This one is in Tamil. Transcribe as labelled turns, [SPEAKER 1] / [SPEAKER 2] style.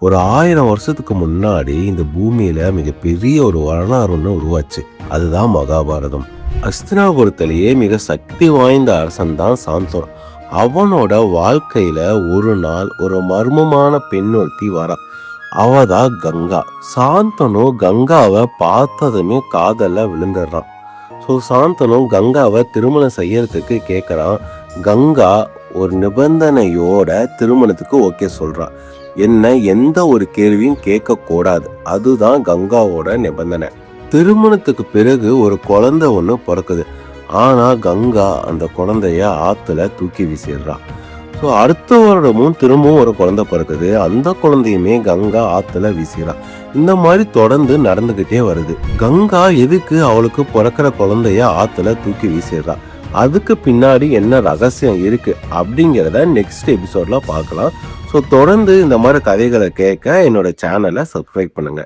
[SPEAKER 1] ஒரு 1000 வருஷத்துக்கு முன்னாடி இந்த பூமியில மிகப்பெரிய ஒரு வரலாறு ஒன்று உருவாச்சு. அதுதான் மகாபாரதம். அஸ்தினாபுரத்திலேயே மிக சக்தி வாய்ந்த அரசன் தான் சாந்தனு. அவனோட வாழ்க்கையில ஒரு நாள் ஒரு மர்மமான பெண் ஒருத்தி வரா. அவதான் கங்கா. சாந்தனு கங்காவை பார்த்ததுமே காதல்ல விழுந்துடுறான். ஸோ சாந்தனு கங்காவை திருமணம் செய்யறதுக்கு கேட்குறான். கங்கா ஒரு நிபந்தனையோட திருமணத்துக்கு ஓகே சொல்றான். என்ன எந்த ஒரு கேள்வியும் கேட்க கூடாது. அதுதான் கங்காவோட நிபந்தனை. திருமணத்துக்கு பிறகு ஒரு குழந்தை ஒன்று பிறக்குது. ஆனா கங்கா அந்த குழந்தைய ஆத்துல தூக்கி வீசிடுறா. ஸோ அடுத்த வருடமும் திரும்பவும் ஒரு குழந்தை பிறக்குது. அந்த குழந்தையுமே கங்கா ஆத்துல வீசிடுறா. இந்த மாதிரி தொடர்ந்து நடந்துகிட்டே வருது. கங்கா எதுக்கு அவளுக்கு பிறக்கிற குழந்தைய ஆத்துல தூக்கி வீசிடுறா? அதுக்கு பின்னாடி என்ன ரகசியம் இருக்கு அப்படிங்கிறத நெக்ஸ்ட் எபிசோட்ல பார்க்கலாம். ஸோ தொடர்ந்து இந்த மாதிரி கதைகளை கேட்க என்னோட சேனலை சப்ஸ்கிரைப் பண்ணுங்க.